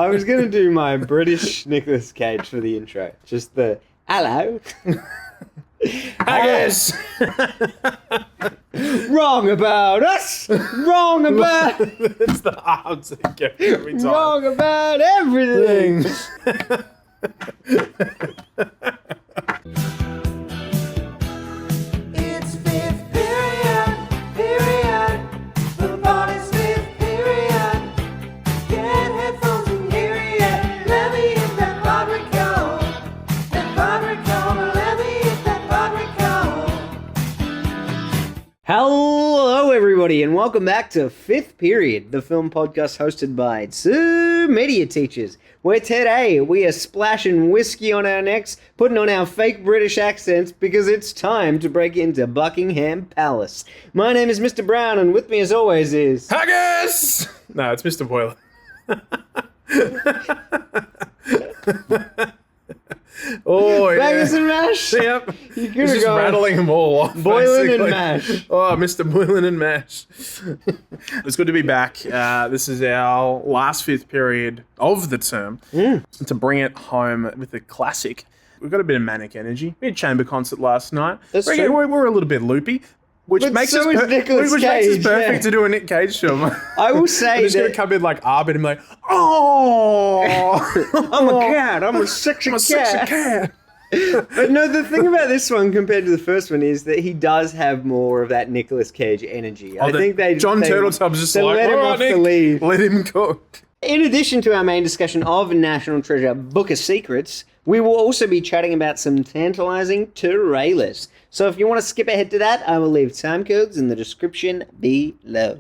I was going to do my British Nicolas Cage for the intro. Just the, hello. Haggis! Wrong about us. Wrong about... It's the arms that get me every time. Wrong about everything. It's fifth period. The party's fifth period. Get headphones and hear it. Let me hit that Rodrigo. That Rodrigo. Let me hit that Rodrigo. Hello, everybody, and welcome back to Fifth Period, the film podcast hosted by two media teachers, where today we are splashing whiskey on our necks, putting on our fake British accents, because it's time to break into Buckingham Palace. My name is Mr. Brown, and with me as always is... Haggis! No, it's Mr. Boiler. Oh, yeah. Bangers and mash? Yep. You could He's have just gone rattling them all off. Boiling and basically. mash. Oh, Mr. Boiling and Mash. It's good to be back. This is our last fifth period of the term. To bring it home with a classic. We've got a bit of manic energy. We had chamber concert last night. That's we're, true. We're a little bit loopy. Which But makes so us is Nicolas which makes us Cage, perfect yeah. to do a Nick Cage film. I will say I'm just that... gonna come in like Arbit and be like, oh, I'm a cat. I'm a sexy I'm a cat. sexy cat. But no, the thing about this one compared to the first one is that he does have more of that Nicolas Cage energy. I think John Turtletub's just they like, let him all right, off the Nick, lead. let him cook. In addition to our main discussion of National Treasure Book of Secrets, we will also be chatting about some tantalising trailers. So if you want to skip ahead to that, I will leave time codes in the description below.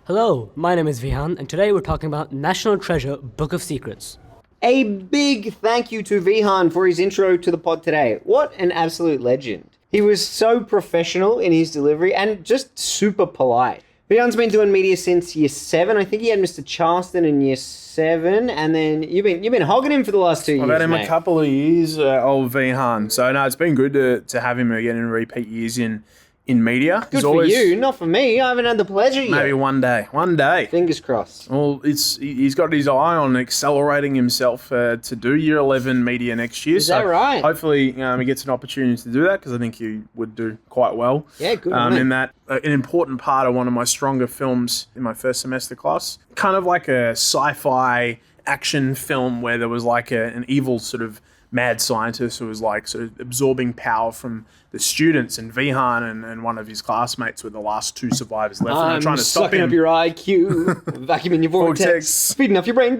Hello, my name is Vihaan, and today we're talking about National Treasure Book of Secrets. A big thank you to Vihaan for his intro to the pod today. What an absolute legend. He was so professional in his delivery and just super polite. Vihaan's been doing media since year 7. I think he had Mr. Charleston in year 7, and then you've been hogging him for the last 2 years. I've had him mate. a couple of years of Vihaan. So no, it's been good to have him again in repeat years in media. Good for you, not for me. I haven't had the pleasure yet. Maybe one day. Fingers crossed. Well, he's got his eye on accelerating himself to do year 11 media next year. Is that right? Hopefully he gets an opportunity to do that because I think he would do quite well. Yeah, good on him. In that, an important part of one of my stronger films in my first semester class, kind of like a sci-fi action film where there was like an evil sort of mad scientist who was like sort of absorbing power from the students, and Vihaan and one of his classmates were the last two survivors left. And they're trying to stop sucking him. up your IQ, vacuuming your vortex, Vortex. feeding off your brain.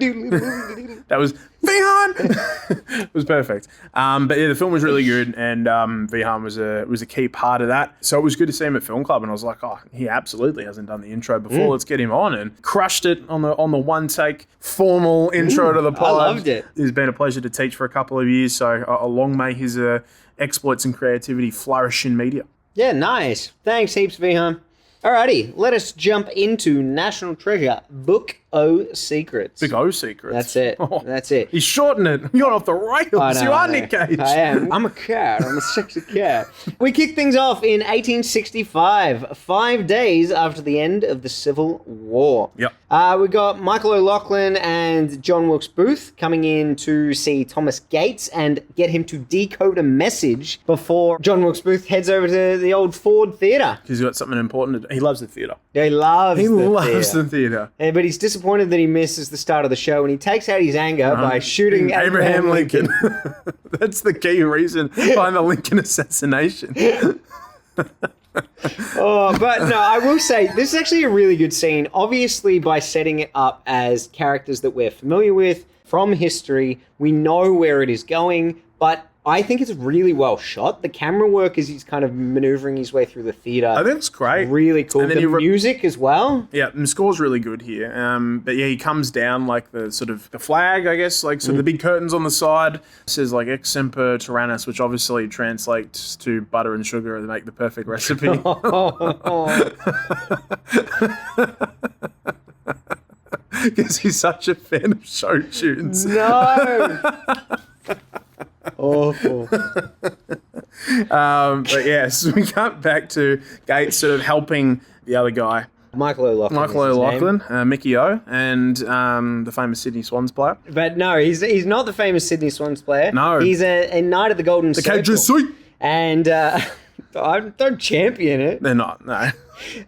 That was Vihaan. It was perfect. But yeah, the film was really good, and Vihaan was a key part of that. So it was good to see him at Film Club, and I was like, oh, he absolutely hasn't done the intro before. Let's get him on, and crushed it on the one take formal intro to the pod. I loved it. It's been a pleasure to teach for a couple of years. So long may his exploits and creativity flourish in media. Yeah, nice. Thanks heaps, Vihaan. Alrighty, let us jump into National Treasure Book O Secrets. Big O secrets. That's it. Oh, That's it. He's shorting it. You're off the rails. I know, You are I know. Nick Cage. I am. I'm a cat. I'm a sexy cat. We kick things off in 1865, 5 days after the end of the Civil War. Yep. We got Michael O'Loughlin and John Wilkes Booth coming in to see Thomas Gates and get him to decode a message before John Wilkes Booth heads over to the old Ford Theatre. He's got something important to do. He loves the theatre. He loves He the loves theatre. the theatre. Yeah, but he's disappointed that he misses the start of the show, and he takes out his anger by shooting Abraham Lincoln. That's the key reason behind the Lincoln assassination. Oh, but no, I will say, this is actually a really good scene. Obviously, by setting it up as characters that we're familiar with from history, we know where it is going, but I think it's really well shot. The camera work as he's kind of maneuvering his way through the theatre. I think it's great. Really cool. And then The music as well. Yeah, the score's really good here. But yeah, he comes down like the sort of the flag, I guess, like so the big curtains on the side. It says like Ex Semper Tyrannis, which obviously translates to butter and sugar to make the perfect recipe. Because he's such a fan of show tunes. No! Awful. But yeah, so we cut back to Gates sort of helping the other guy Michael O'Loughlin. Michael is his name. O'Loughlin, Mickey O, and the famous Sydney Swans player. But no, he's not the famous Sydney Swans player. No. He's a Knight of the Golden Circle. KGC! And I don't champion it. They're not, no.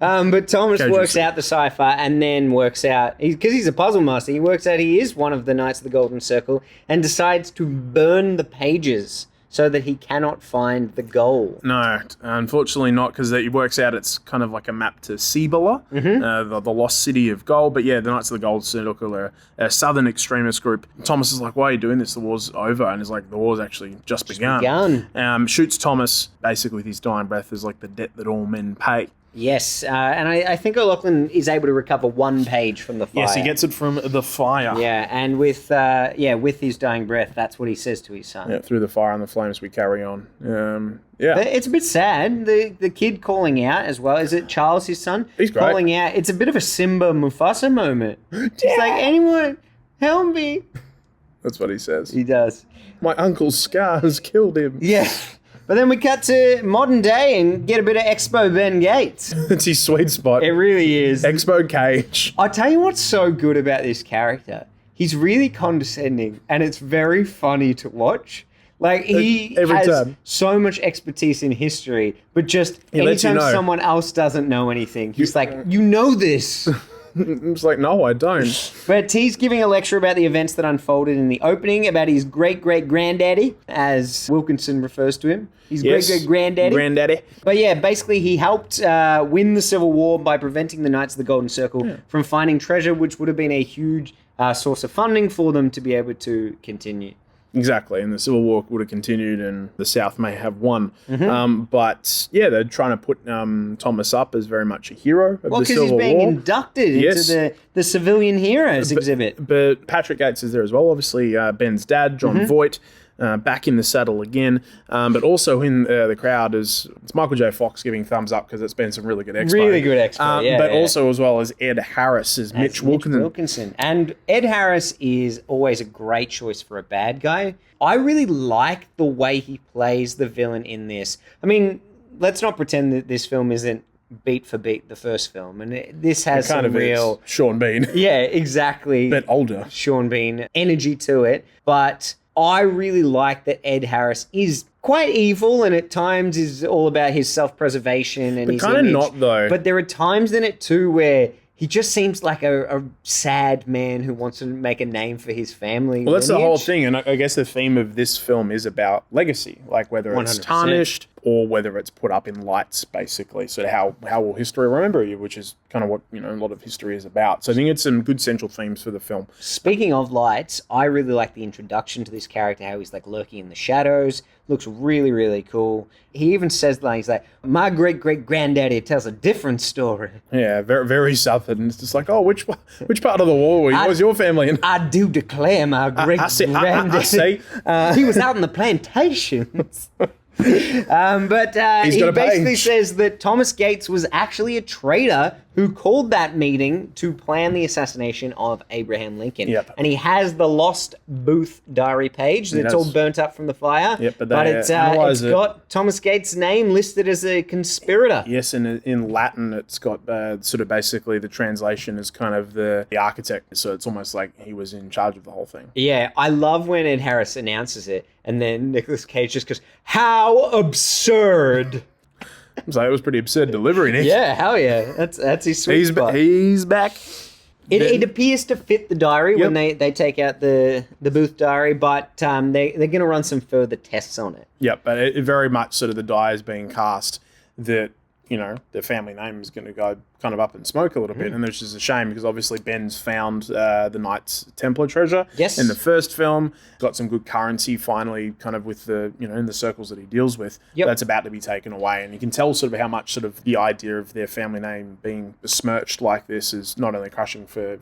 But Thomas KGC. works out the cipher and then works out, because he's a puzzle master, he works out he is one of the Knights of the Golden Circle and decides to burn the pages so that he cannot find the goal. No, unfortunately not, because it works out it's kind of like a map to Cibola, the lost city of gold. But yeah, the Knights of the Gold Circle are a southern extremist group. Thomas is like, why are you doing this? The war's over. And he's like, the war's actually just begun. Shoots Thomas, basically with his dying breath, as like the debt that all men pay. Yes, and I think O'Loughlin is able to recover one page from the fire. Yes, he gets it from the fire. Yeah, and with his dying breath, that's what he says to his son. Yeah, through the fire and the flames we carry on. Yeah. But it's a bit sad. The kid calling out as well. Is it Charles, his son? He's great. Calling out. It's a bit of a Simba Mufasa moment. It's like, anyone, help me. That's what he says. He does. My uncle's scar has killed him. Yeah. But then we cut to modern day and get a bit of Expo Ben Gates. It's his sweet spot. It really is. Expo Cage. I'll tell you what's so good about this character. He's really condescending and it's very funny to watch. Like, he Every has time. so much expertise in history, but just He lets you anytime know. someone else doesn't know anything, he's like, you know this. It's like, no, I don't. But he's giving a lecture about the events that unfolded in the opening, about his great-great-granddaddy, as Wilkinson refers to him. His great-great-granddaddy. Granddaddy. But yeah, basically he helped win the Civil War by preventing the Knights of the Golden Circle from finding treasure, which would have been a huge source of funding for them to be able to continue. Exactly, and the Civil War would have continued and the South may have won. Mm-hmm. But yeah, they're trying to put Thomas up as very much a hero of Well, the because Civil he's being War. inducted Yes. into the Civilian Heroes exhibit. But Patrick Gates is there as well, obviously Ben's dad, John Mm-hmm. Voight, back in the saddle again. But also in the crowd is it's Michael J. Fox giving thumbs up because it's been some really good expo. Really good expo, But also as well as Ed Harris as Mitch Wilkinson. And Ed Harris is always a great choice for a bad guy. I really like the way he plays the villain in this. I mean, let's not pretend that this film isn't beat for beat the first film. And this has It kind some of real... is Sean Bean, Yeah, exactly. but older. Sean Bean energy to it. But I really like that Ed Harris is quite evil and at times is all about his self-preservation and his kind of image. not, though. But there are times in it too where he just seems like a sad man who wants to make a name for his family. Well, that's the lineage. whole thing, and I guess the theme of this film is about legacy, like whether it's 100%. tarnished or whether it's put up in lights, basically. So how will history remember you, which is kind of what a lot of history is about. So I think it's some good central themes for the film. Speaking of lights, I really like the introduction to this character, how he's like lurking in the shadows. Looks really, really cool. He even says that he's like, my great-great-granddaddy tells a different story. Yeah, very, very southern. It's just like, oh, which part of the war were you? What was your family in? I do declare my great-granddaddy. I see. He was out on the plantations. But he got a basically page. says that Thomas Gates was actually a traitor who called that meeting to plan the assassination of Abraham Lincoln. Yep. And he has the lost Booth diary page that's all does. burnt up from the fire. Yep, but it's they analyze it. got Thomas Gates' name listed as a conspirator. Yes, and in Latin, it's got sort of basically the translation is kind of the architect. So it's almost like he was in charge of the whole thing. Yeah, I love when Ed Harris announces it, and then Nicolas Cage just goes, "How absurd!" So it was pretty absurd delivery, Nick. Yeah, hell yeah, that's his sweet spot. He's back. It appears to fit the diary when they take out the Booth diary, but they're going to run some further tests on it. Yep, but it very much sort of the die is being cast that the family name is going to go kind of up in smoke a little bit, and which is a shame because obviously Ben's found the Knights Templar treasure. Yes. In the first film, got some good currency finally, kind of with the in the circles that he deals with. Yep. That's about to be taken away, and you can tell sort of how much sort of the idea of their family name being besmirched like this is not only crushing for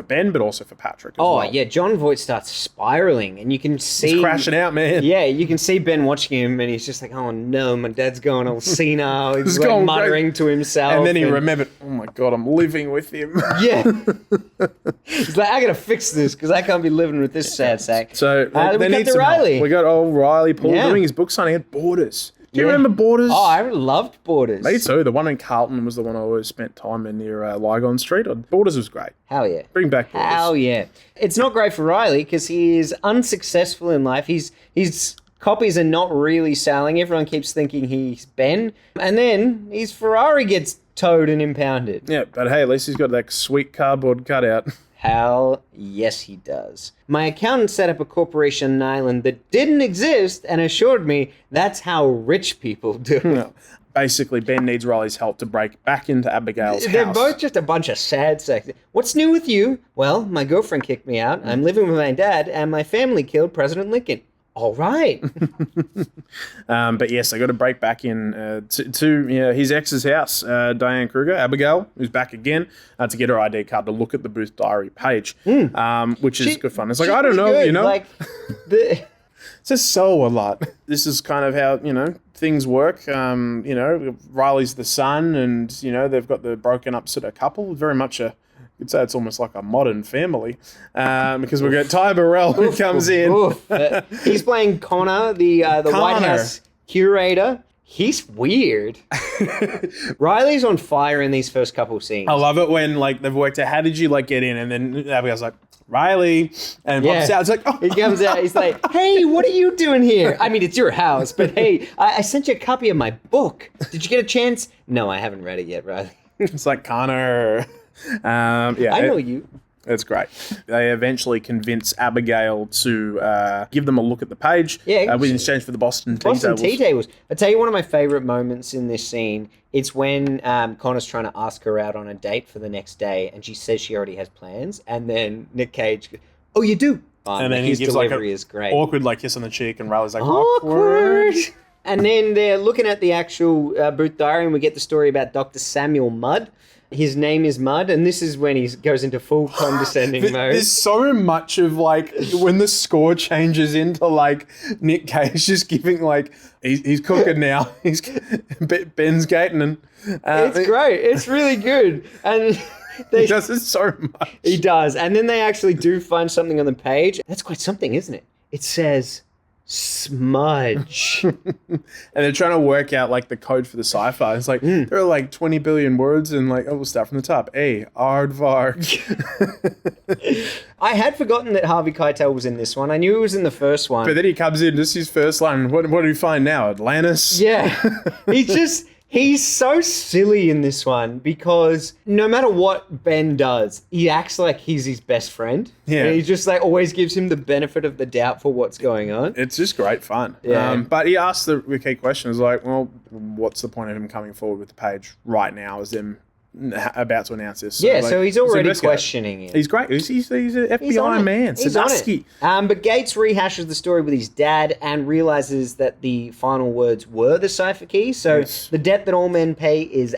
Ben but also for Patrick. As well. Yeah, John Voight starts spiraling, and you can see He's crashing out, man. Yeah, you can see Ben watching him, and he's just like, "Oh no, my dad's going all senile." He's like going muttering crazy. to himself, And then he remembered, oh my God, I'm living with him. Yeah. He's like, I gotta fix this because I can't be living with this sad sack. So we they got need to some help. Riley. We got old Riley Paul Yeah. doing his book signing at Borders. Do you remember Borders? Oh, I loved Borders. Me too. The one in Carlton was the one I always spent time in near Lygon Street. Borders was great. Hell yeah. Bring back Borders. Hell yeah. It's not great for Riley because he is unsuccessful in life. His copies are not really selling. Everyone keeps thinking he's Ben. And then his Ferrari gets towed and impounded. Yeah, but hey, at least he's got that sweet cardboard cutout. Hell yes, he does. My accountant set up a corporation on an island that didn't exist and assured me that's how rich people do it. Well, basically, Ben needs Riley's help to break back into Abigail's They're house. both just a bunch of sad sacks. What's new with you? Well, my girlfriend kicked me out. I'm living with my dad, and my family killed President Lincoln. All right. But yes, they got to break back in to his ex's house, Diane Kruger, Abigail, who's back again, to get her ID card to look at the Booth Diary page, which is good fun. It's like, I don't know, Good. you know, Like, it's just so a lot. This is kind of how, things work. Riley's the son, and, they've got the broken up sort of couple, very much you'd say it's almost like a modern family, because we've got Ty Burrell who comes in. He's playing Connor, the White Connor. House curator. He's weird. Riley's on fire in these first couple scenes. I love it when they've worked out how did you get in, and then Abigail's like, Riley, and pops out. It's like, oh. He comes out. He's like, "Hey, what are you doing here? I mean, it's your house, but hey, I sent you a copy of my book. Did you get a chance? No, I haven't read it yet, Riley. It's like Connor. I know you. It's great. They eventually convince Abigail to give them a look at the page. Yeah, in exchange for the Boston tea Boston tables. tea tables. I tell you, one of my favorite moments in this scene. It's when Connor's trying to ask her out on a date for the next day, and she says she already has plans, and then Nick Cage goes, "Oh, you do." And then his he gives delivery is great. Awkward kiss on the cheek, and Riley's like, Awkward. And then they're looking at the actual Booth Diary, and we get the story about Dr. Samuel Mudd. His name is Mudd, and this is when he goes into full condescending mode. There's so much of when the score changes into Nick Cage just giving he's cooking now. He's Ben's gating, and it's great. It's really good, and he does it so much. He does, and then they actually do find something on the page. That's quite something, isn't it? It says smudge. And they're trying to work out the code for the sci-fi. It's there are 20 billion words, and we'll start from the top. A, aardvark. I had forgotten that Harvey Keitel was in this one. I knew he was in the first one. But then he comes in, just his first line. What do we find now? Atlantis? Yeah. He's so silly in this one because no matter what Ben does, he acts like he's his best friend. Yeah. And he just always gives him the benefit of the doubt for what's going on. It's just great fun. Yeah. But he asked the key question, well, what's the point of him coming forward with the page right now as them about to announce this? So he's already questioning it. He's great. He's an FBI man. He's on Sadusky. it. But Gates rehashes the story with his dad and realizes that the final words were the cipher key. So Yes. the debt that all men pay is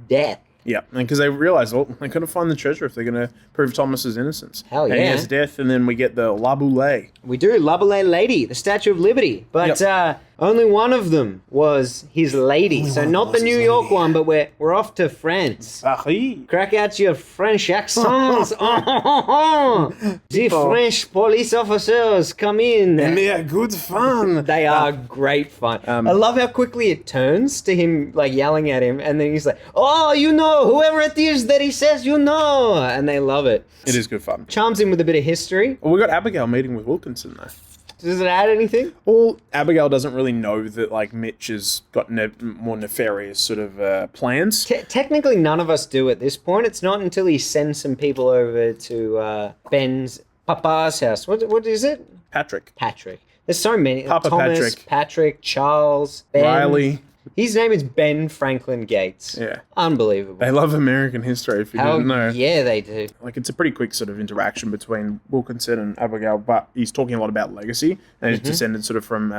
death. Yeah, and because they realize, they couldn't find the treasure if they're going to prove Thomas's innocence. Hell And he yeah. has death, and then we get the La Boule. We do. La Boule Lady, the Statue of Liberty. But only one of them was his lady. So not the New York one, but we're off to France. Paris. Crack out your French accents. The French police officers come in. And they are good fun. They are great fun. I love how quickly it turns to him, yelling at him, and then he's like, "Oh, whoever it is that he says, and they love it. It is good fun. Charms him with a bit of history. Well, we got Abigail meeting with Wilkinson, though. Does it add anything? Well, Abigail doesn't really know that Mitch has got more nefarious sort of plans. Technically, none of us do at this point. It's not until he sends some people over to Ben's papa's house. What is it? Patrick. There's so many. Papa Thomas, Patrick, Charles, Ben. Riley. His name is Ben Franklin Gates. Yeah. Unbelievable. They love American history, if you didn't know. Yeah, they do. It's a pretty quick sort of interaction between Wilkinson and Abigail, but he's talking a lot about legacy, and he's descended sort of from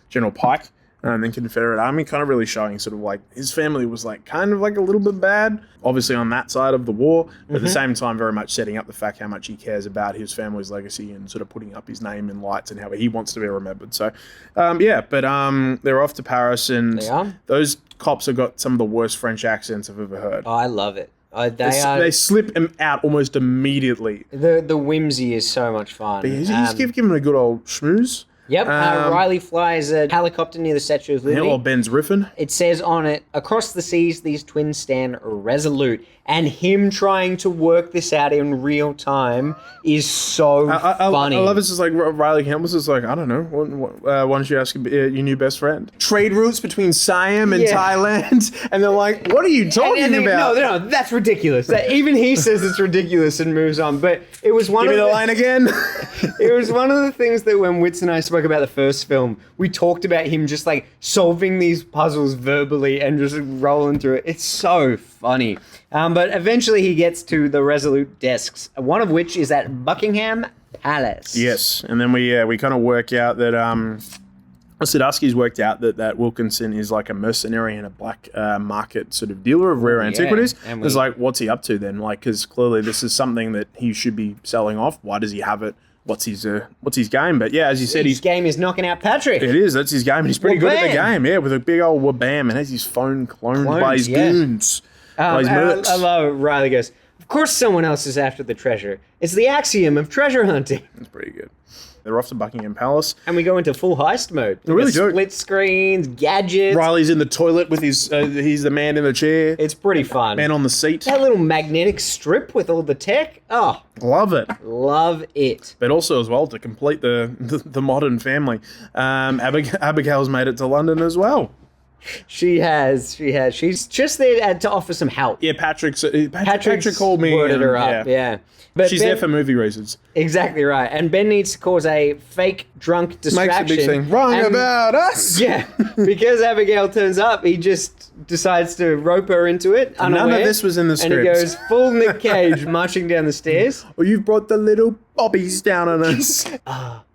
General Pike and then Confederate Army, kind of really showing sort of his family was kind of a little bit bad, obviously on that side of the war, but at the same time very much setting up the fact how much he cares about his family's legacy and sort of putting up his name in lights and how he wants to be remembered. So, they're off to Paris, and They are? those cops have got some of the worst French accents I've ever heard. Oh, I love it. They slip him out almost immediately. The whimsy is so much fun. But he's giving him a good old schmooze. Yep, Riley flies a helicopter near the Statue of Liberty. Or Ben's riffing. It says on it, across the seas, these twins stand resolute. And him trying to work this out in real time is so funny. I love it's just like Riley Campbell's just like, I don't know, why don't you ask your new best friend? Trade routes between Siam and Thailand. And they're like, what are you talking about? No, that's ridiculous. Even he says it's ridiculous and moves on. But it was one Give of me the line again. It was one of the things that when Wits and I spoke about the first film, we talked about him just like solving these puzzles verbally and just rolling through it. It's so funny. But eventually he gets to the Resolute desks, one of which is at Buckingham Palace. Yes, and then we kind of work out that Sadowski's worked out that Wilkinson is like a mercenary and a black market sort of dealer of rare antiquities. And it's like, what's he up to then? Like, because clearly this is something that he should be selling off. Why does he have it? What's his game? But yeah, as you said, his game is knocking out Patrick. It is. That's his game. He's pretty good at the game. Yeah, with a big old wabam, and has his phone cloned by his goons. I love Riley goes, of course someone else is after the treasure. It's the axiom of treasure hunting. That's pretty good. They're off to Buckingham Palace. And we go into full heist mode. They really do. Split screens, gadgets. Riley's in the toilet with his, he's the man in the chair. It's pretty fun. Man on the seat. That little magnetic strip with all the tech. Oh. Love it. Love it. But also as well, to complete the modern family, Abigail's made it to London as well. She has. She's just there to offer some help. Yeah, Patrick called me. Worded her up, yeah. But she's there for movie reasons. Exactly right. And Ben needs to cause a fake drunk distraction. Makes a big thing. Wrong about us. Yeah. Because Abigail turns up, he just decides to rope her into it. Unaware, none of this was in the script. And he goes full Nick Cage marching down the stairs. Well, you've brought the little bobbies down on us.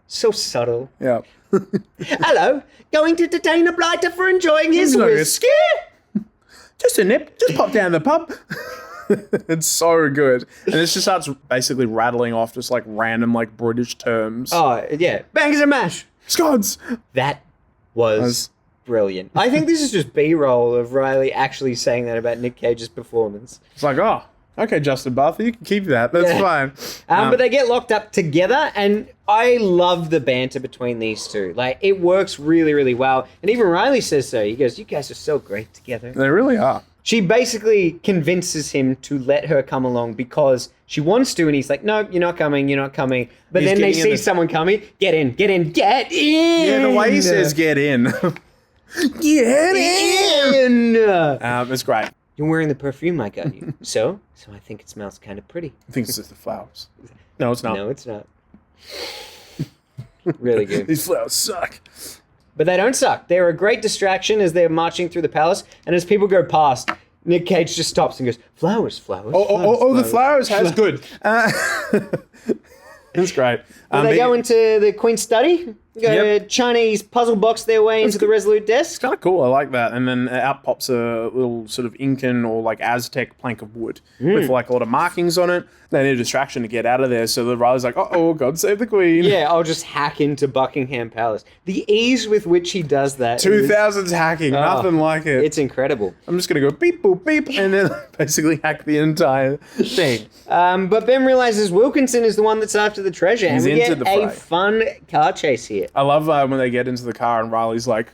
So subtle. Yeah. Hello. Going to detain a blighter for enjoying his whiskey? Just a nip. Just pop down the pub. It's so good. And it just starts basically rattling off just like random like British terms. Oh, yeah. Bangers and mash. Scods. That was brilliant. I think this is just B-roll of Riley actually saying that about Nick Cage's performance. It's like, oh, okay, Justin Bartha, you can keep that. That's fine. But they get locked up together, and I love the banter between these two. Like, it works really, really well. And even Riley says so. He goes, you guys are so great together. They really are. She basically convinces him to let her come along because she wants to, and he's like, no, you're not coming. But then they see someone coming. Get in. Yeah, the way he says get in. Get in. It's great. You're wearing the perfume I got you. So I think it smells kind of pretty. I think it's just the flowers. No, it's not. No, it's not. Really good. These flowers suck. But they don't suck. They're a great distraction as they're marching through the palace. And as people go past, Nick Cage just stops and goes, flowers. The flowers has good. That's great. They go into the Queen's study, Chinese puzzle box their way into the Resolute desk. It's kind of cool. I like that. And then out pops a little sort of Incan or like Aztec plank of wood with like a lot of markings on it. They need a distraction to get out of there. So the Riley's like, oh, God save the Queen. Yeah, I'll just hack into Buckingham Palace. The ease with which he does that. 2000s hacking. Nothing like it. It's incredible. I'm just going to go beep, boop, beep, and then basically hack the entire thing. But Ben realizes Wilkinson is the one that's after the treasure. He's and we into get the a fray. fun car chase here. I love when they get into the car and Riley's like,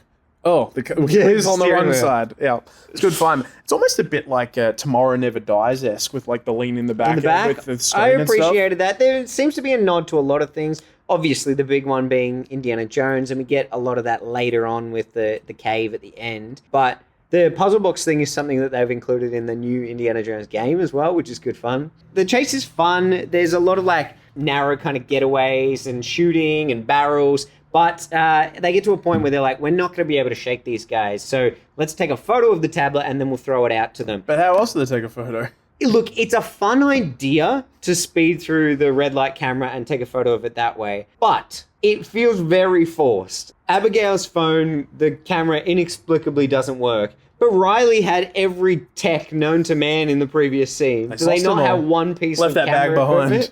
oh, he's on the wrong side. Yeah, it's good fun. It's almost a bit like Tomorrow Never Dies-esque with like the lean in the back. With the screen I and stuff. appreciated that. There seems to be a nod to a lot of things. Obviously, the big one being Indiana Jones, and we get a lot of that later on with the cave at the end. But the puzzle box thing is something that they've included in the new Indiana Jones game as well, which is good fun. The chase is fun. There's a lot of like narrow kind of getaways and shooting and barrels. But they get to a point where they're like, we're not going to be able to shake these guys. So let's take a photo of the tablet and then we'll throw it out to them. But how else do they take a photo? Look, it's a fun idea to speed through the red light camera and take a photo of it that way. But it feels very forced. Abigail's phone, the camera inexplicably doesn't work. But Riley had every tech known to man in the previous scene. Do they not have one piece of camera Left that bag behind. equipment?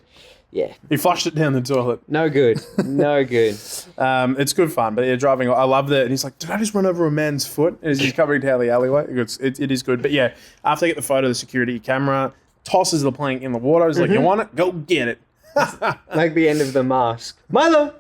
Yeah. He flushed it down the toilet. No good. No good. It's good fun, but yeah, driving, I love that. And he's like, did I just run over a man's foot? As he's coming down the alleyway. It is good. But yeah, after they get the photo, the security camera tosses the plank in the water. He's like, you want it? Go get it. Like the end of The Mask. Milo!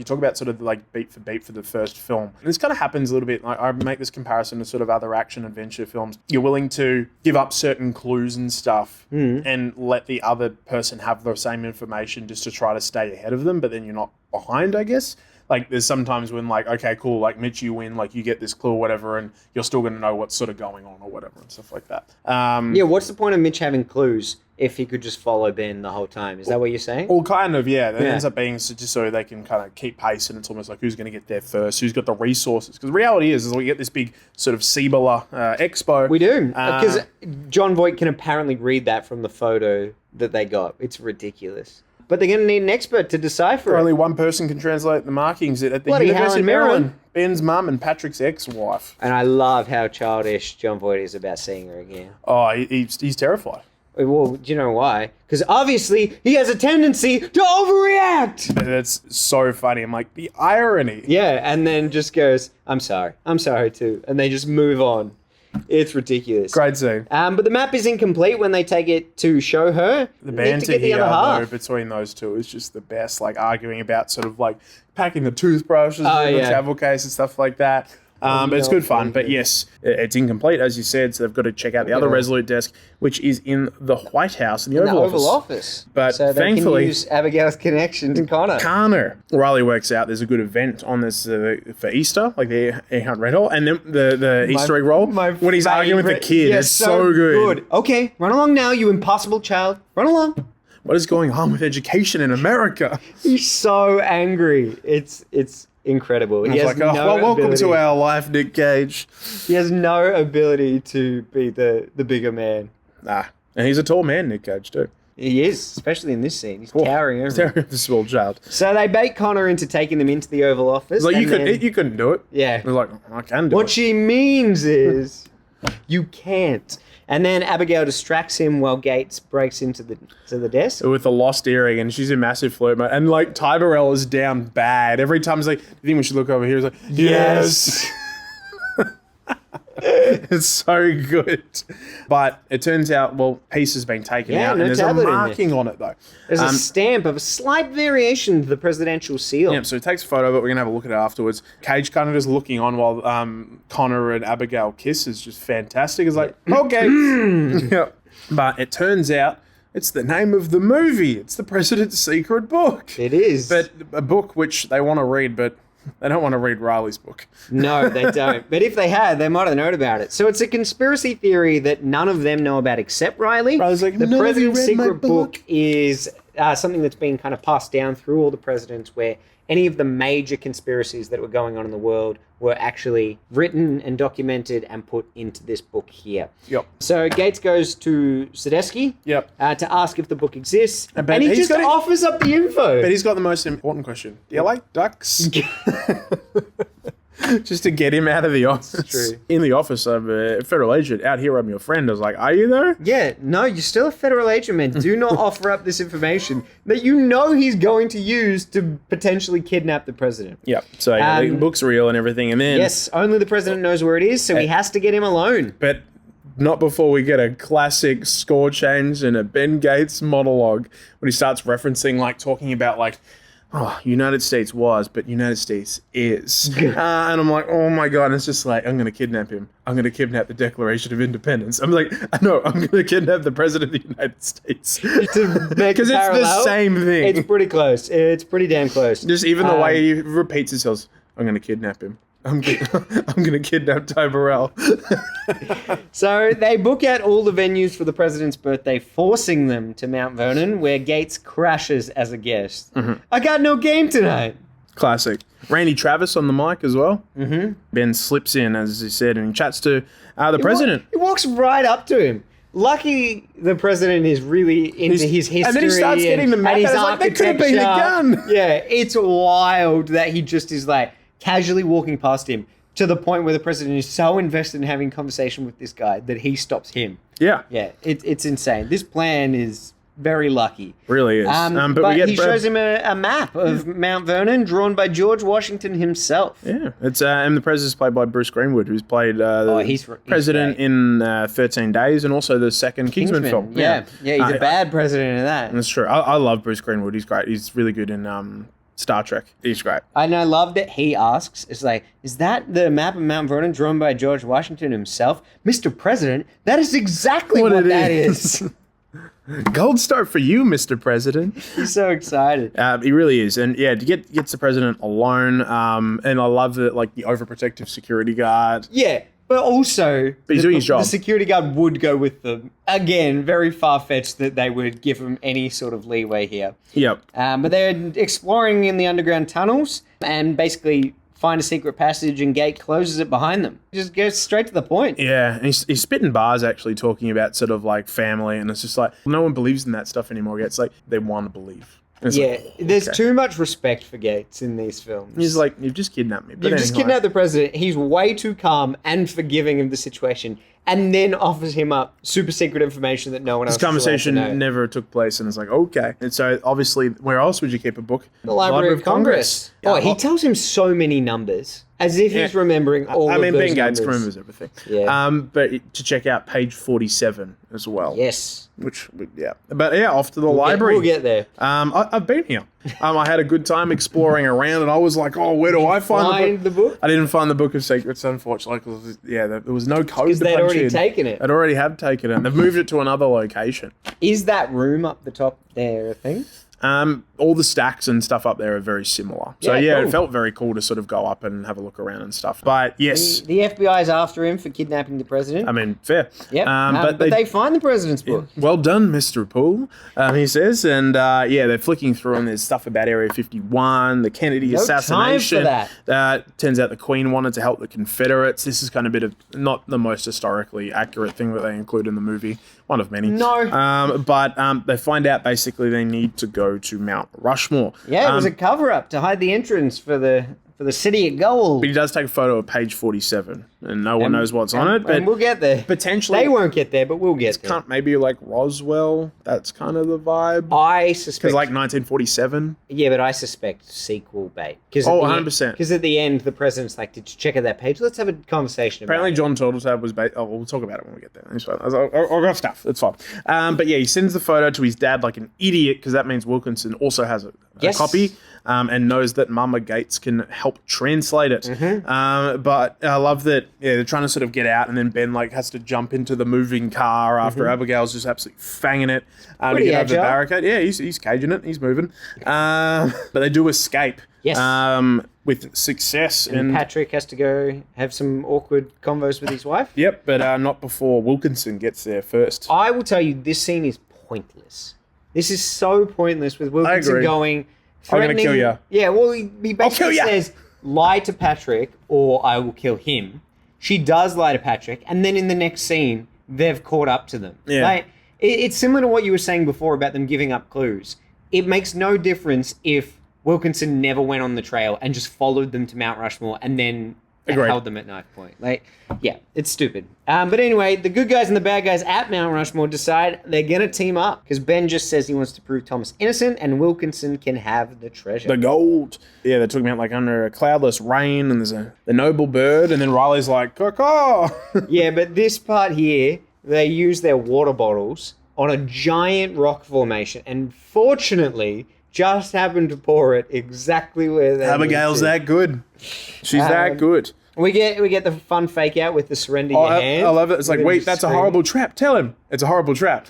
You talk about sort of like beat for beat for the first film. And this kind of happens a little bit. Like I make this comparison to sort of other action adventure films. You're willing to give up certain clues and stuff and let the other person have the same information just to try to stay ahead of them, but then you're not behind, I guess. Like there's sometimes when like, okay, cool, like Mitch, you win, like you get this clue or whatever, and you're still going to know what's sort of going on or whatever and stuff like that. Yeah, what's the point of Mitch having clues if he could just follow Ben the whole time? Is that what you're saying? Well, kind of, yeah. It ends up being just so they can kind of keep pace, and it's almost like who's going to get there first, who's got the resources. Because the reality is we get this big sort of Cibola expo. We do. Because John Voight can apparently read that from the photo that they got. It's ridiculous. But they're going to need an expert to decipher it. Only one person can translate the markings at the Bloody University of Helen Mirren. Maryland. Ben's mum and Patrick's ex-wife. And I love how childish John Voight is about seeing her again. Oh, he's terrified. Well, do you know why? Because obviously he has a tendency to overreact. That's so funny. I'm like, the irony. Yeah, and then just goes, I'm sorry too. And they just move on. It's ridiculous. Great scene. But the map is incomplete when they take it to show her. The They need banter to get the here, other though, half. between those two is just the best. Like arguing about sort of like packing the toothbrushes Oh, in the yeah. travel case and stuff like that. But it's good fun. But yes, it's incomplete, as you said, so they've got to check out the other Resolute desk, which is in the White House, in the Oval Office. But so they thankfully, can use Abigail's connection to Connor. Riley works out there's a good event on this for Easter, like the Hunt Red Hall, and then the Easter egg roll when he's arguing with the kid. It's so good. Okay, run along now, you impossible child. Run along. What is going on with education in America? He's so angry. It's incredible. He It's has like, no welcome ability. to our life, Nick Cage. He has no ability to be the bigger man. Nah, and he's a tall man, Nick Cage, too. He is, especially in this scene. He's towering over. Terry, the small child. So they bait Connor into taking them into the Oval Office. Like and you couldn't do it. Yeah. It was like, I can do What it. she means is you can't. And then Abigail distracts him while Gates breaks into the desk. With a lost earring, and she's in massive flirt mode. And like Ty Burrell is down bad. Every time he's like, do you think we should look over here? He's like, yes. It's so good. But it turns out, well, piece has been taken out. no And there's a tablet in marking on it, though. There's a stamp of a slight variation to the presidential seal. Yeah, so he takes a photo of it. We're going to have a look at it afterwards. Cage kind of just looking on while Connor and Abigail kiss is just fantastic. It's like, okay. Yep. But it turns out it's the name of the movie. It's the President's Secret Book. It is. But a book which they want to read, but they don't want to read Riley's book. No, they don't. But if they had, they might have known about it. So it's a conspiracy theory that none of them know about except Riley. Riley's like, the "None of you President's read my Secret book." Book is something that's been kind of passed down through all the presidents, where any of the major conspiracies that were going on in the world were actually written and documented and put into this book here. Yep. So Gates goes to Sadesky Yep. to ask if the book exists, But and he he's just got it- offers up the info. But he's got the most important question. Do you like ducks? Just to get him out of the office. true. In the office, I'm a federal agent. Out here, I'm your friend. I was like, are you though? Yeah, no, you're still a federal agent, man. Do not offer up this information that you know he's going to use to potentially kidnap the president. Yeah. So yeah, the book's real and everything. And then, Yes, only the president knows where it is, so he has to get him alone. but not before we get a classic score change and a Ben Gates monologue when he starts referencing, like, talking about, like, oh, United States was, but United States is. And I'm like, oh my God. And it's just like, I'm going to kidnap him. I'm going to kidnap the Declaration of Independence. I'm like, no, I'm going to kidnap the President of the United States. Because it's the same thing. It's pretty close. It's pretty damn close. Just even the way he repeats himself, I'm going to kidnap him. I'm going to kidnap Ty Burrell. So they book out all the venues for the president's birthday, forcing them to Mount Vernon, where Gates crashes as a guest. I got no game tonight. Classic. Randy Travis on the mic as well. Mm-hmm. Ben slips in, as he said, and he chats to the president. He walks right up to him. Lucky the president is really into his history. And then he starts getting the map and his out. It's like, that could have been a architecture. gun. Yeah, it's wild that he just is like casually walking past him to the point where the president is so invested in having conversation with this guy that he stops him. Yeah. Yeah, it's insane. This plan is very lucky. Really is. But he shows him a map of Mount Vernon drawn by George Washington himself. Yeah, it's and the president's played by Bruce Greenwood, who's played he's president great. in 13 Days and also the second Kingsman film. Yeah, he's a bad president in that. That's true. I love Bruce Greenwood. He's great. He's really good in Star Trek. He's great. And I love that he asks, it's like, is that the map of Mount Vernon drawn by George Washington himself? Mr. President, that is exactly what that is. Gold star for you, Mr. President. He's so excited. He really is. And yeah, gets the president alone. And I love that, like, the overprotective security guard. Yeah, but also, he's doing his job. The security guard would go with them. Again, very far-fetched that they would give him any sort of leeway here. Yep. But they're exploring in the underground tunnels and basically find a secret passage and gate closes it behind them. Just goes straight to the point. Yeah, and he's spitting bars actually talking about sort of like family, and it's just like, no one believes in that stuff anymore. It's like, they want to believe. Yeah, like, there's okay. too much respect for Gates in these films. He's like, you've just kidnapped me. But You've just anyway. kidnapped the president. He's way too calm and forgiving of the situation, and then offers him up super secret information that no one else This conversation is allowed to know. never took place, and it's like, okay. And so obviously, where else would you keep a book? The Library of Congress. Yeah, he tells him so many numbers, as if he's remembering all of those Ben Gates numbers. remembers everything. Yeah. But to check out page 47 as well. Yes. Yeah. But yeah, off to the library. We'll get there. I've been here. I had a good time exploring around, and I was like, oh, where do I find the book? I didn't find the Book of Secrets, unfortunately, because there was no code Because to they'd punch already in. taken it. I'd already have taken it. They've moved it to another location. Is that room up the top there a thing? All the stacks and stuff up there are very similar. So Yeah, yeah, cool. it felt very cool to sort of go up and have a look around and stuff. But yes, The FBI's after him for kidnapping the president. I mean, fair. Yep. But But they find the president's book. well done, Mr. Poole, he says. And yeah, they're flicking through, and there's stuff about Area 51, the Kennedy No time for assassination. that. Turns out the Queen wanted to help the Confederates. This is kind of a bit of not the most historically accurate thing that they include in the movie. One of many. No. But they find out basically they need to go to Mount Rushmore. Yeah, it was a cover-up to hide the entrance for the city of gold. But he does take a photo of page 47, and no one knows what's on it. But And we'll get there. potentially, They won't get there, but we'll get there. maybe like Roswell. That's kind of the vibe. I suspect. Because like 1947. Yeah, but I suspect sequel bait. 100%. Because at the end, the president's like, "Did you check out that page? Let's have a conversation about Apparently, it." John Turtletab was based. Oh, we'll talk about it when we get there. It's fine. I'll got stuff. It's fine. But yeah, he sends the photo to his dad like an idiot, because that means Wilkinson also has a Yes. copy. And knows that Mama Gates can help translate it. Mm-hmm. But I love that, yeah, they're trying to sort of get out, and then Ben like has to jump into the moving car after Abigail's just absolutely fanging it to Pretty get over the agile. barricade. Yeah, he's caging it. He's moving. But they do escape. Yes. With success. And Patrick has to go have some awkward convos with his wife. Yep, but not before Wilkinson gets there first. I will tell you, this scene is pointless. This is so pointless with Wilkinson agree. going, I'm gonna threatening. kill ya. Yeah, well, he kill basically ya. says, lie to Patrick or I will kill him. She does lie to Patrick, and then in the next scene, they've caught up to them. Yeah. Like, it's similar to what you were saying before about them giving up clues. It makes no difference if Wilkinson never went on the trail and just followed them to Mount Rushmore and then Agreed. held them at knife point. Like, yeah, it's stupid. But anyway, the good guys and the bad guys at Mount Rushmore decide they're going to team up because Ben just says he wants to prove Thomas innocent and Wilkinson can have the treasure. The gold. Yeah, they're talking about like under a cloudless rain, and there's the noble bird, and then Riley's like, caw. Yeah, but this part here, they use their water bottles on a giant rock formation and fortunately just happened to pour it exactly where they Abigail's need to. that good. She's that good. We get the fun fake out with the surrender your hand. I love it. It's like, With wait, him that's a screaming. horrible trap. Tell him it's a horrible trap.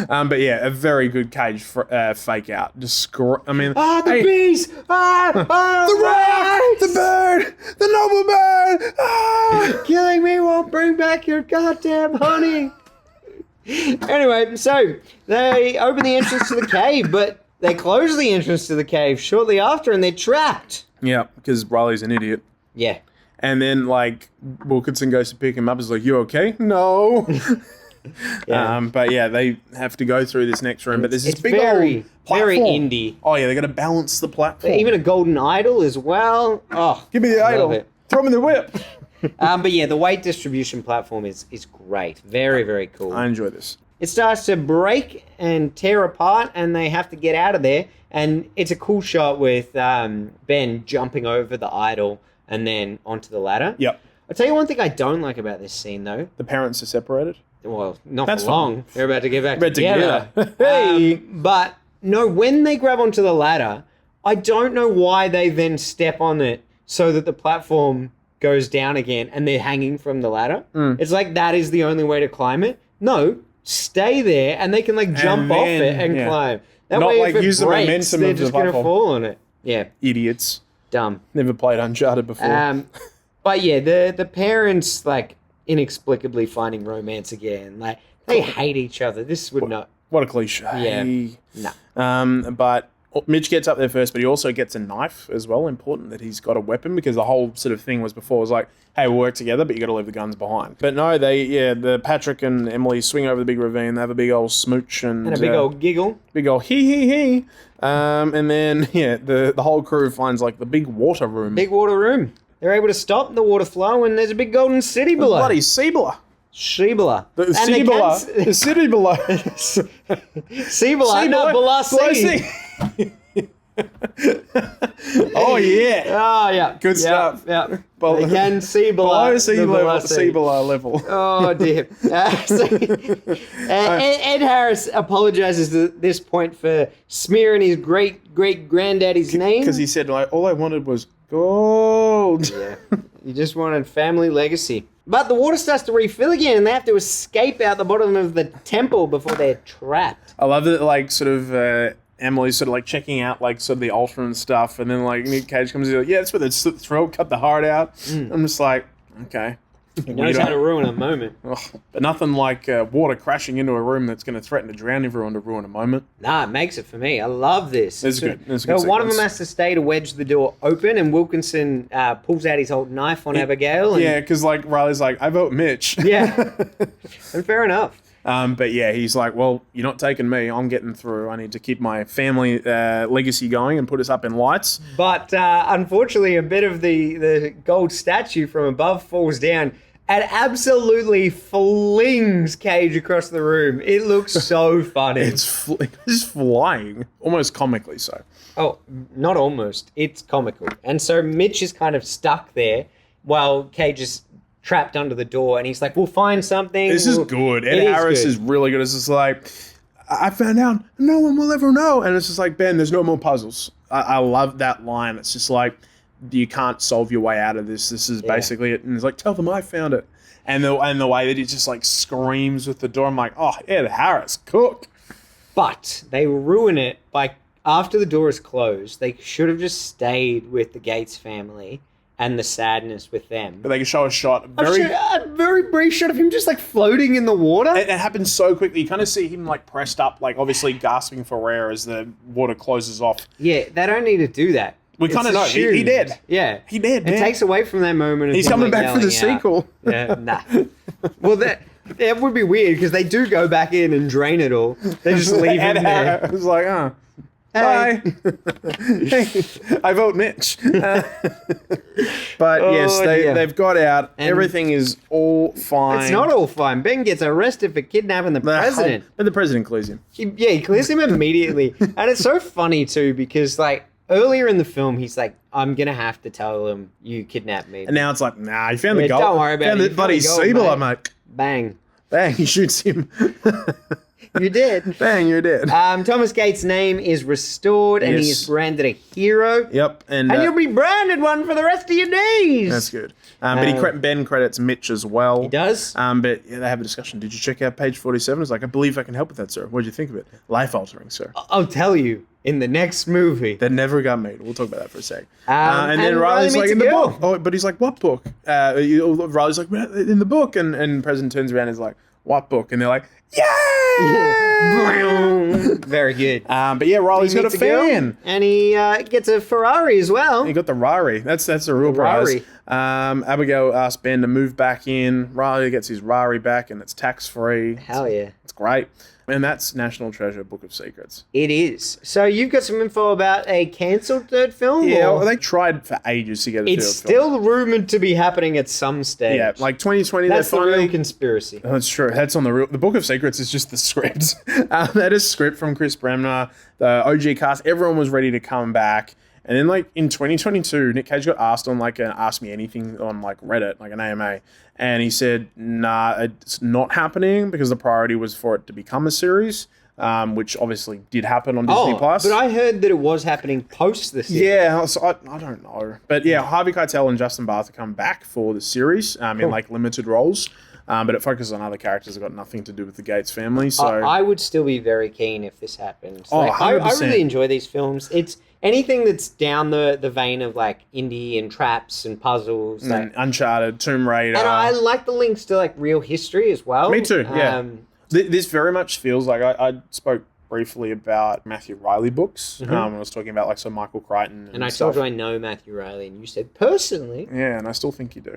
But yeah, a very good cage fake out. I mean, Ah, the hey, bees! Ah, the rock, the bird, the noble bird. Ah! Killing me won't bring back your goddamn honey. Anyway, so they open the entrance to the cave, but they close the entrance to the cave shortly after, and they're trapped. Yeah, because Riley's an idiot. Yeah. And then, like, Wilkinson goes to pick him up. He's like, you okay? No. Yeah. But yeah, they have to go through this next room. But there's this It's big very, old platform. very indie. Oh, yeah, they got to balance the platform. Even a golden idol as well. Oh, Give me the I idol. love it. Throw him in the whip. But yeah, the weight distribution platform is great. Very, very cool. I enjoy this. It starts to break and tear apart, and they have to get out of there. And it's a cool shot with Ben jumping over the idol and then onto the ladder. Yep. I'll tell you one thing I don't like about this scene, though. The parents are separated. Well, not That's for long. fine. They're about to get back Red together. together. Hey. But no, when they grab onto the ladder, I don't know why they then step on it so that the platform goes down again and they're hanging from the ladder. It's like that is the only way to climb it. No, stay there and they can like jump off it and climb. That Not way like if it use the breaks, momentum they're of the just going to platform. fall on it. Yeah, Idiots. dumb. Never played Uncharted before. But yeah, the parents like inexplicably finding romance again. Like they hate each other. This would not. What a cliche. Yeah. No. But Mitch gets up there first, but he also gets a knife as well. Important that he's got a weapon because the whole sort of thing was before was like, hey, we'll work together, but you got to leave the guns behind. But no, the Patrick and Emily swing over the big ravine. They have a big old smooch and And a big old giggle. big old hee. And then the whole crew finds like the big water room. Big water room. They're able to stop the water flow, and there's a big golden city below. Bloody Cibola. Cibola. The And they Cibola. can't- The city below. Cibola, not below sea. Oh yeah. Oh, yeah. Good Yeah, stuff. Yeah. Well, They can see below. Below sea the level. below sea. Cibola level. Oh, dear. Ed Harris apologizes at this point for smearing his great-great-granddaddy's name. Because he said, like, all I wanted was gold. Yeah. You just wanted family legacy. But the water starts to refill again, and they have to escape out the bottom of the temple before they're trapped. I love that, like, sort of, Emily's sort of, like, checking out, like, sort of the altar and stuff, and then, like, Nick Cage comes in, like, yeah, that's where they slit the throat, cut the heart out. I'm just like, okay. He knows how to ruin a moment. Ugh. But nothing like water crashing into a room that's going to threaten to drown everyone to ruin a moment. Nah, it makes it for me. I love this. It's good. It's a good One of them sequence. has to stay to wedge the door open, and Wilkinson pulls out his old knife on Abigail. And, Yeah, because, like, Riley's like, I vote Mitch. Yeah. And fair enough. But yeah, he's like, well, you're not taking me. I'm getting through. I need to keep my family legacy going and put us up in lights. But unfortunately, a bit of the gold statue from above falls down and absolutely flings Cage across the room. It looks so funny. It's flying, almost comically so. Oh, not almost. It's comical. And so Mitch is kind of stuck there while Cage is trapped under the door, and he's like, we'll find something. This is good. Ed Harris is really good. It's just like, I found out no one will ever know. And it's just like, Ben, there's no more puzzles. I love that line. It's just like, you can't solve your way out of this. This is basically it. And it's like, tell them I found it. And the way that he just like screams with the door, I'm like, oh, Ed Harris, cook. But they ruin it by, after the door is closed, they should have just stayed with the Gates family and the sadness with them. But they can show a shot. A very brief shot of him just like floating in the water. It happens so quickly. You kind of see him like pressed up, like obviously gasping for air as the water closes off. Yeah, they don't need to do that. We kind of know. He did. Yeah. He did, It man. takes away from that moment of He's him, coming like, back for the yelling out. sequel. Yeah, nah. Well, that would be weird because they do go back in and drain it all. They just leave him there. I was like, oh. Hey. Hey, I vote Mitch. But yes, dear. they've got out. And everything is all fine. It's not all fine. Ben gets arrested for kidnapping the president. But the president clears him. He clears him immediately. And it's so funny, too, because, like, earlier in the film, he's like, I'm going to have to tell him you kidnapped me. And now it's like, nah, you found the Yeah, gold. don't worry about found it. the You bloody found the gold, Cibola, mate. mate. Bang. Bang, he shoots him. You did. Bang, you're dead. Thomas Gates' name is restored, and he Yes. is branded a hero. Yep. And You'll be branded one for the rest of your days. that's good. But Ben credits Mitch as well. He does. But yeah, they have a discussion. Did you check out page 47? It's like, I believe I can help with that, sir. What did you think of it? Life altering, sir. I'll tell you in the next movie. That never got made. We'll talk about that for a sec. And then Riley Riley's like, meets in a the girl. book. Oh, but he's like, what book? Riley's like, in the book. And the president turns around and is like, what book? And they're like, yay! Very good. But yeah, Riley's got a Meets girl, fan. and he gets a Ferrari as well. He got the Rari. That's a real prize. Rari. Abigail asks Ben to move back in. Riley gets his Rari back, and it's tax-free. Hell yeah. It's great. And that's National Treasure Book of Secrets. It is. So you've got some info about a cancelled third film? Yeah, or- well, they tried for ages to get a it's third film. still rumored to be happening at some stage. Yeah, like 2020, that's they the finally... real conspiracy. Oh, that's true. That's on the real... The Book of Secrets is just the script. That is script from Chris Bremner, the OG cast. Everyone was ready to come back. And then, like, in 2022, Nick Cage got asked on, like, an Ask Me Anything on, like, Reddit, like an AMA. And he said, nah, it's not happening because the priority was for it to become a series. which obviously did happen on Disney Plus. But I heard that it was happening post the series. Yeah, so I don't know. But yeah, Harvey Keitel and Justin Bartha come back for the series in like limited roles. But it focuses on other characters that got nothing to do with the Gates family. So I would still be very keen if this happens. Oh, Like, I 100%. really enjoy these films. It's anything that's down the vein of like indie and traps and puzzles. and Uncharted, Tomb Raider. And I like the links to like real history as well. Me too, yeah. This very much feels like I spoke briefly about Matthew Riley books when I was talking about like Sir Michael Crichton And I stuff. told you I know Matthew Riley, and you said personally. Yeah, and I still think you do.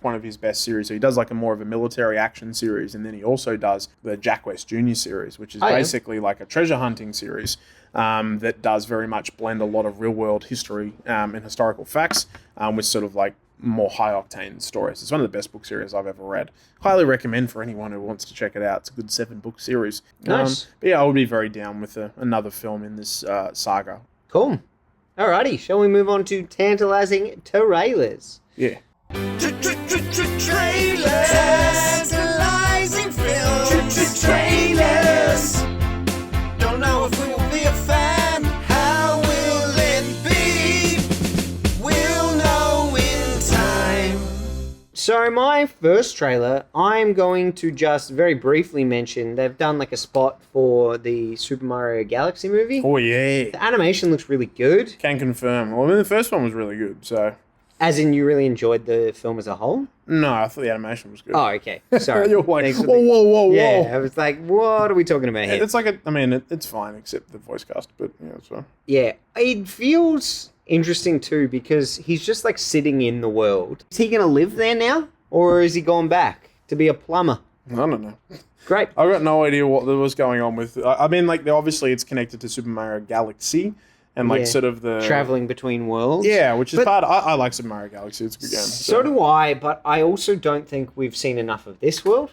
One of his best series. So he does like a more of a military action series, and then he also does the Jack West Jr. series, which is basically like a treasure hunting series that does very much blend a lot of real world history and historical facts with sort of like more high octane stories. It's one of the best book series I've ever read. Highly recommend for anyone who wants to check it out. It's a good 7-book series. Nice. But yeah, I would be very down with another film in this saga. Cool. Alrighty, shall we move on to Tantalising Trailers? Yeah. Tantalizing films. Trailers. Don't know if we will be a fan. How will it be? We'll know in time. So my first trailer, I'm going to just very briefly mention, they've done like a spot for the Super Mario Galaxy movie. Oh yeah. The animation looks really good, Can confirm. Well, I mean, the first one was really good, so... as in you really enjoyed the film as a whole. No, I thought the animation was good. Oh, okay. Sorry. You're like, Thanks for whoa, the- whoa, whoa, Yeah, whoa. I was like, what are we talking about here? It's like it's fine except the voice cast, but yeah, it's fine. Yeah, it feels interesting too because he's just like sitting in the world. Is he going to live there now? Or is he gone back to be a plumber? I don't know. Great. I've got no idea what was going on with. I mean, like obviously it's connected to Super Mario Galaxy, and like Yeah. sort of the Traveling between worlds. Yeah, which is But- part. I like Super Mario Galaxy. It's a good game. So do I, but I also don't think we've seen enough of this world.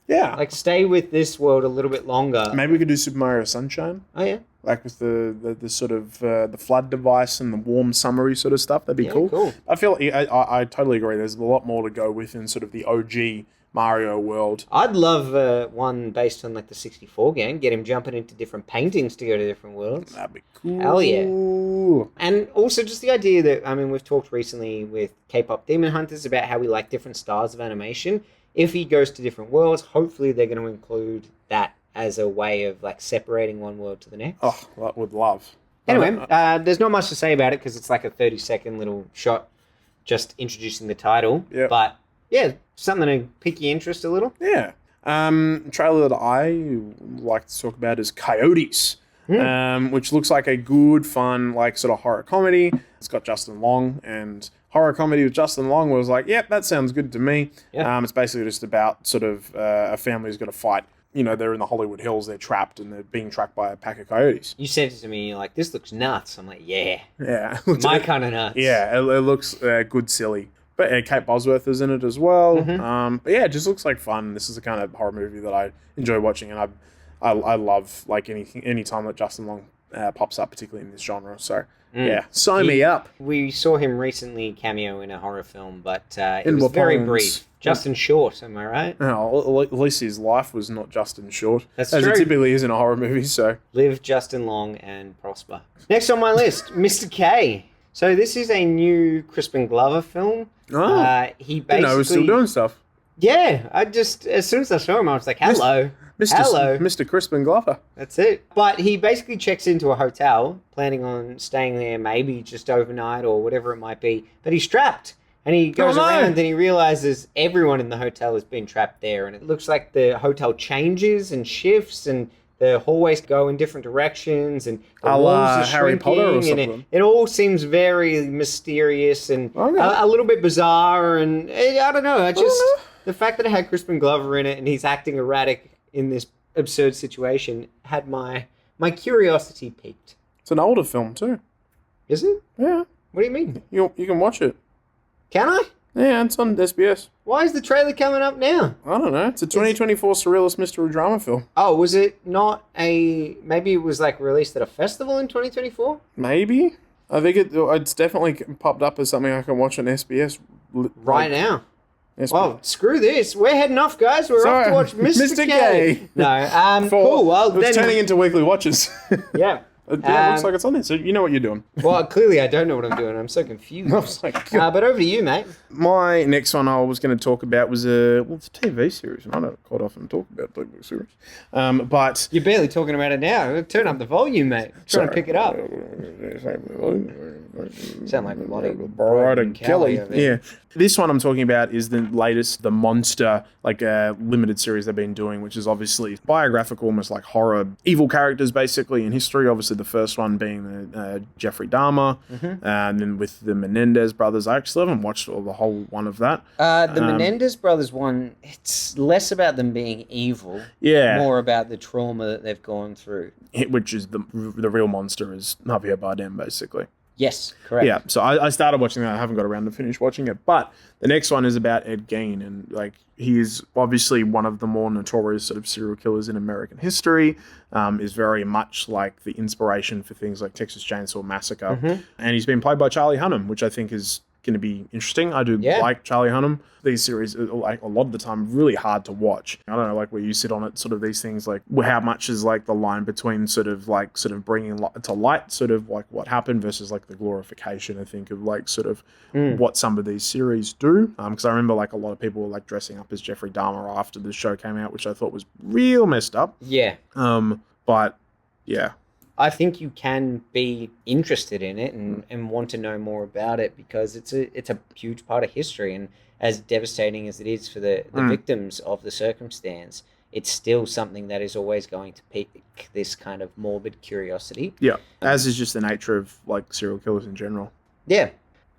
Yeah, Like, stay with this world a little bit longer. maybe we could do Super Mario Sunshine, Oh, yeah. like with the sort of the flood device and the warm summery sort of stuff. That'd be Yeah, cool. cool. I feel I totally agree. There's a lot more to go within sort of the OG Mario world. I'd love one based on, like, the 64 game. Get him jumping into different paintings to go to different worlds. That'd be cool. Hell yeah. And also just the idea that, I mean, we've talked recently with K-pop Demon Hunters about how we like different styles of animation. If he goes to different worlds, hopefully they're going to include that as a way of like separating one world to the next. Oh, that would love. Anyway, there's not much to say about it because it's like a 30-second little shot just introducing the title. Yeah. But yeah, something to pique your interest a little. Yeah. Trailer that I like to talk about is Coyotes, which looks like a good, fun, like sort of horror comedy. It's got Justin Long, and horror comedy with Justin Long was like, yep, that sounds good to me. Yeah. It's basically just about sort of a family who's got to fight. You know, they're in the Hollywood Hills, they're trapped, and they're being tracked by a pack of coyotes. You sent it to me, you're like, this looks nuts. I'm like, yeah, Yeah. my kind of nuts. Yeah, it looks good, silly. But Kate Bosworth is in it as well. But yeah, it just looks like fun. This is the kind of horror movie that I enjoy watching, and I love like any time that Justin Long pops up, particularly in this genre. So yeah, sign me up. We saw him recently cameo in a horror film, but it In was very Wapongs. brief. Justin Short, am I right? Oh, at least his life was not Justin Short, That's as true. it typically is in a horror movie. So Live Justin Long and prosper. Next on my list, Mr. K. So this is a new Crispin Glover film. He basically, you know, we're still doing stuff. Yeah, I just as soon as I saw him, I was like, "Hello, hello." Mr. Crispin Glover. That's it. But he basically checks into a hotel, planning on staying there maybe just overnight or whatever it might be. But he's trapped. And he goes no. around and he realizes everyone in the hotel has been trapped there. And it looks like the hotel changes and shifts and the hallways go in different directions and the A la walls are Harry shrinking. Potter or and something. it all seems very mysterious and Okay. a little bit bizarre. And I don't know. know. The fact that it had Crispin Glover in it and he's acting erratic in this absurd situation had my curiosity piqued. It's an older film too. Is it? Yeah, What do you mean? you can watch it. Can I? Yeah, it's on SBS. Why is the trailer coming up now? I don't know. It's a 2024 surrealist mystery drama film. Oh, was it not a... Maybe it was like released at a festival in 2024? Maybe. I think it's definitely popped up as something I can watch on SBS. Right now. Yes, Well, screw this. We're heading off, guys. We're off to watch Mr. K. K. No, cool. Well, it's then... turning into weekly watches. Yeah. It looks like it's on there, so you know what you're doing. Well, clearly I don't know what I'm doing. I'm so confused. I was like, God. But over to you, mate. My next one I was going to talk about was it's a TV series, and I don't quite often talk about TV series. But You're barely talking about it now. Turn up the volume, mate. Trying to pick it up. Sound like a lot of Brighter Kelly. over there. Yeah. This one I'm talking about is the latest, the Monster, limited series they've been doing, which is obviously biographical, almost like horror, evil characters basically in history. Obviously, the first one being Jeffrey Dahmer, and then with the Menendez brothers. I actually haven't watched the whole one of that. The Menendez brothers one, it's less about them being evil, more about the trauma that they've gone through. Which is the real monster is Javier Bardem, basically. Yes, correct. Yeah, so I started watching that. I haven't got around to finish watching it. But the next one is about Ed Gein. And he is obviously one of the more notorious sort of serial killers in American history. Is very much like the inspiration for things like Texas Chainsaw Massacre. And he's been played by Charlie Hunnam, which I think is going to be interesting. I do like Charlie Hunnam. These series, like a lot of the time, really hard to watch. I don't know, like where you sit on it, sort of these things, like how much is like the line between sort of bringing to light, sort of like what happened versus like the glorification. I think of like sort of what some of these series do. Because I remember like a lot of people were like dressing up as Jeffrey Dahmer after the show came out, which I thought was real messed up. Yeah. But yeah. I think you can be interested in it and want to know more about it because it's a huge part of history, and as devastating as it is for the victims of the circumstance, it's still something that is always going to pique this kind of morbid curiosity. Yeah, as is just the nature of like serial killers in general. Yeah.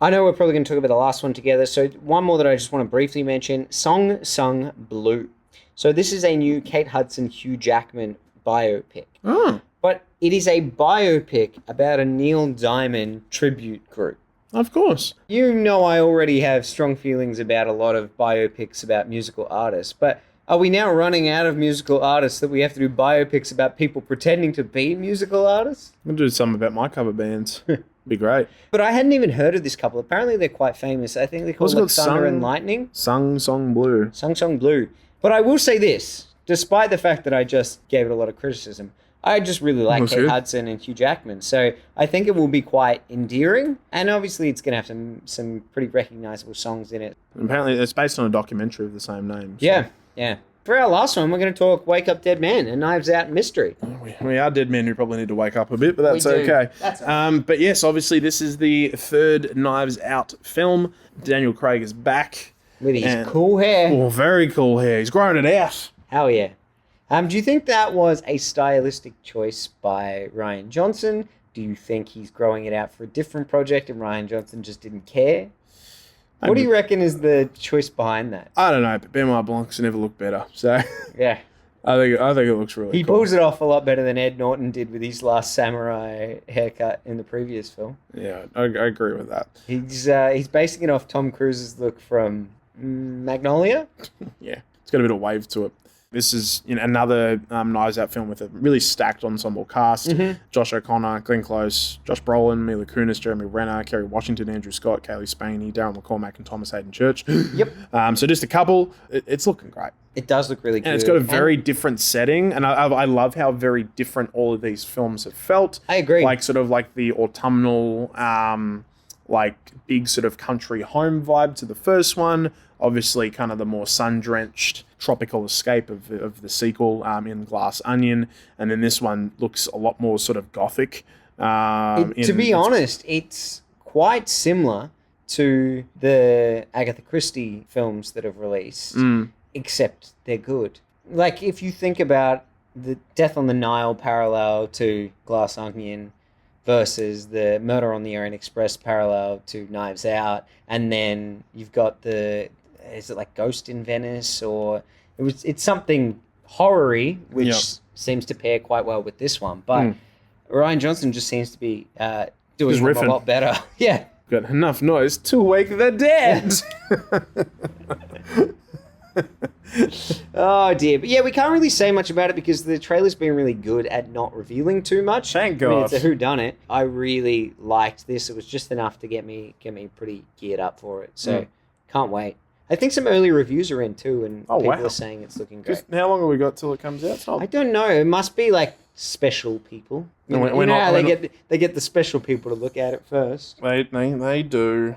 I know we're probably going to talk about the last one together, so one more that I just want to briefly mention, Song Sung Blue. So this is a new Kate Hudson, Hugh Jackman biopic. Oh. But it is a biopic about a Neil Diamond tribute group. Of course. You know I already have strong feelings about a lot of biopics about musical artists, but are we now running out of musical artists that we have to do biopics about people pretending to be musical artists? I'll do some about my cover bands. Be great. But I hadn't even heard of this couple. Apparently they're quite famous. I think they're called like Thunder and Lightning. Sung Sung Blue. Sung Sung Blue. But I will say this, despite the fact that I just gave it a lot of criticism, I just really like Kate Hudson and Hugh Jackman. So I think it will be quite endearing. And obviously it's going to have some pretty recognizable songs in it. Apparently it's based on a documentary of the same name. So. Yeah. For our last one, we're going to talk Wake Up Dead Man, a Knives Out mystery. We are dead men who probably need to wake up a bit, but that's We do. okay. That's okay. But yes, obviously this is the third Knives Out film. Daniel Craig is back. With his cool hair. Oh, very cool hair. He's growing it out. Hell yeah. Do you think that was a stylistic choice by Rian Johnson? Do you think he's growing it out for a different project and Rian Johnson just didn't care? What do you reckon is the choice behind that? I don't know, but Benoit Blanc's never looked better. So Yeah. I think it looks really He cool. pulls it off a lot better than Ed Norton did with his Last Samurai haircut in the previous film. Yeah, I agree with that. He's basing it off Tom Cruise's look from Magnolia. Yeah, it's got a bit of wave to it. This is another Knives Out film with a really stacked ensemble cast. Josh O'Connor, Glenn Close, Josh Brolin, Mila Kunis, Jeremy Renner, Kerry Washington, Andrew Scott, Kaylee Spaney, Darren McCormack, and Thomas Hayden Church. Yep. So just a couple. It's looking great. It does look really good. And it's got a very different setting. And I love how very different all of these films have felt. I agree. Like sort of like the autumnal, like big sort of country home vibe to the first one. Obviously, kind of the more sun-drenched tropical escape of the sequel in Glass Onion. And then this one looks a lot more sort of gothic. To be honest, it's quite similar to the Agatha Christie films that have released, except they're good. Like, if you think about the Death on the Nile parallel to Glass Onion versus the Murder on the Orient Express parallel to Knives Out, and then you've got is it like Ghost in Venice, or it's something horror-y, which seems to pair quite well with this one. But Rian Johnson just seems to be doing them a lot better. Yeah. Got enough noise to wake the dead. Oh dear. But yeah, we can't really say much about it because the trailer's been really good at not revealing too much. Thank I mean, God. it's a whodunit. I really liked this. It was just enough to get me pretty geared up for it. So can't wait. I think some early reviews are in too, and Oh, people wow. are saying it's looking great. Just how long have we got till it comes out? It's not- I don't know. It must be like special people. You No, know, we're you know not- how we're they get the special people to look at it first. They do.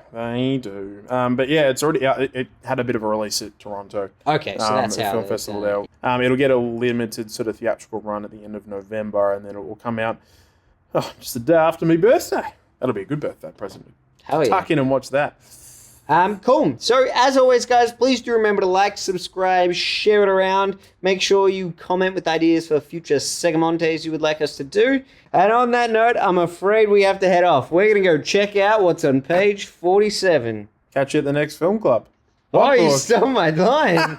But yeah, it's already out. It had a bit of a release at Toronto. Okay, so that's the how film it's, festival there. It'll get a limited sort of theatrical run at the end of November, and then it will come out just the day after my birthday. That'll be a good birthday present. Hell yeah. Tuck in and watch that. Cool. So, as always, guys, please do remember to like, subscribe, share it around. Make sure you comment with ideas for future Segamontes you would like us to do. And on that note, I'm afraid we have to head off. We're going to go check out what's on page 47. Catch you at the next film club. Oh, you Book. stole my line.